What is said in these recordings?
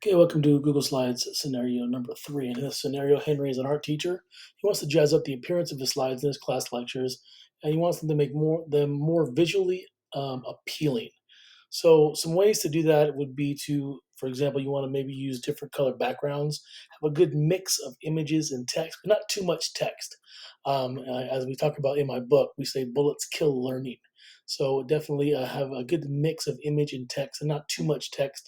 Okay, welcome to Google Slides scenario number 3. In this scenario, Henry is an art teacher. He wants to jazz up the appearance of his slides in his class lectures, and he wants them to make them more visually appealing. So some ways to do that would be to, for example, you want to maybe use different color backgrounds, have a good mix of images and text, but not too much text. As we talk about in my book, we say bullets kill learning. So definitely have a good mix of image and text and not too much text.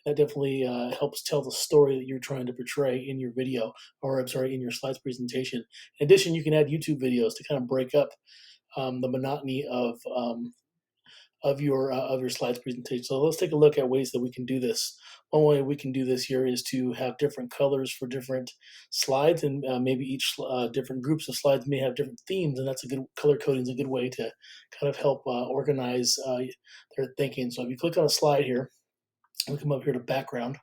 That definitely helps tell the story that you're trying to portray in your video, or I'm sorry, in your slides presentation. In addition, you can add YouTube videos to kind of break up the monotony of your slides presentation. So let's take a look at ways that we can do this. One way we can do this here is to have different colors for different slides, and maybe each different groups of slides may have different themes, and that's a good color coding is a good way to kind of help organize their thinking. So if you click on a slide here, we come up here to background.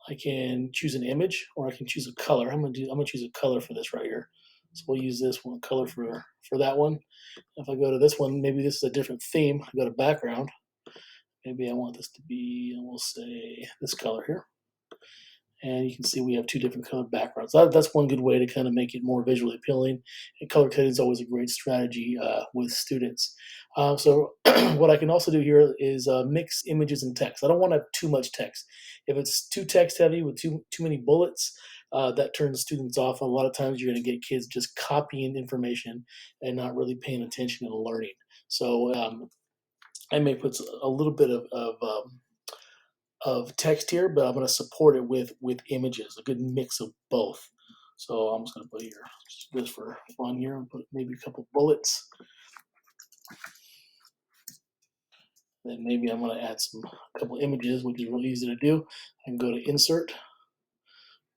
I can choose an image or I can choose a color. I'm gonna choose a color for this right here. So we'll use this one color for that one. If I go to this one, maybe this is a different theme. I go to background. Maybe I want this to be, and we'll say this color here. And you can see we have two different colored backgrounds. That's one good way to kind of make it more visually appealing. And color coding is always a great strategy with students. So what I can also do here is mix images and text. I don't want to have too much text. If it's too text heavy with too many bullets, that turns students off. A lot of times you're going to get kids just copying information and not really paying attention and learning. So I may put a little bit of text here, but I'm going to support it with images, a good mix of both. So I'm just going to put here, just for fun here, and put maybe a couple bullets. Then maybe I'm going to add a couple images, which is really easy to do. I can go to Insert,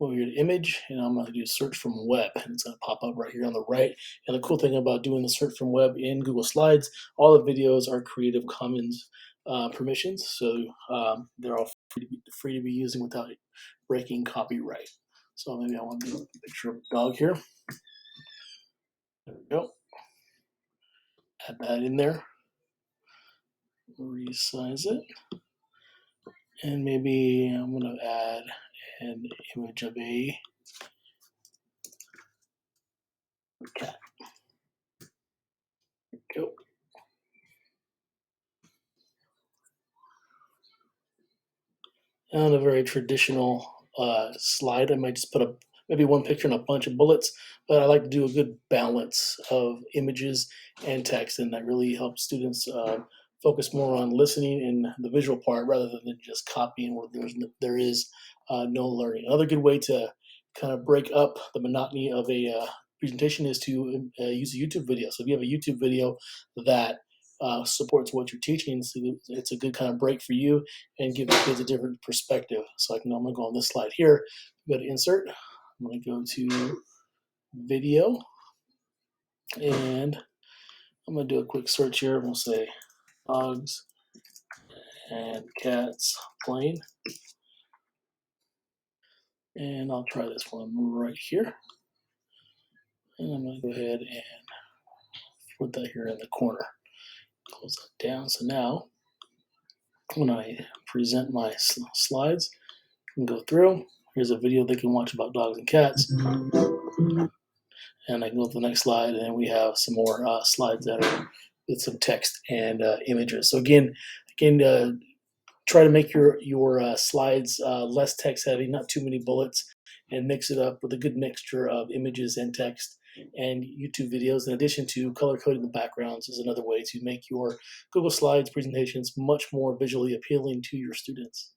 over here to Image, and I'm going to do Search from Web, and it's going to pop up right here on the right. And the cool thing about doing the Search from Web in Google Slides, all the videos are Creative Commons permissions, so they're all free to be using without breaking copyright. So maybe I want to do a picture of a dog here. There we go. Add that in there. Resize it. And maybe I'm going to add an image of a cat. There we go. On a very traditional slide, I might just put maybe one picture and a bunch of bullets, but I like to do a good balance of images and text, and that really helps students focus more on listening and the visual part rather than just copying where there is no learning. Another good way to kind of break up the monotony of a presentation is to use a YouTube video. So if you have a YouTube video that supports what you're teaching, so it's a good kind of break for you and give the kids a different perspective. So I'm going to go on this slide here, go to Insert, I'm going to go to Video, and I'm going to do a quick search here. We'll say dogs and cats playing, and I'll try this one right here, and I'm going to go ahead and put that here in the corner. Close that down. So now when I present my slides, I can go through. Here's a video they can watch about dogs and cats. And I can go to the next slide, and then we have some more slides that are with some text and images. So again, try to make your slides less text heavy, not too many bullets, and mix it up with a good mixture of images and text and YouTube videos. In addition to color coding the backgrounds is another way to make your Google Slides presentations much more visually appealing to your students.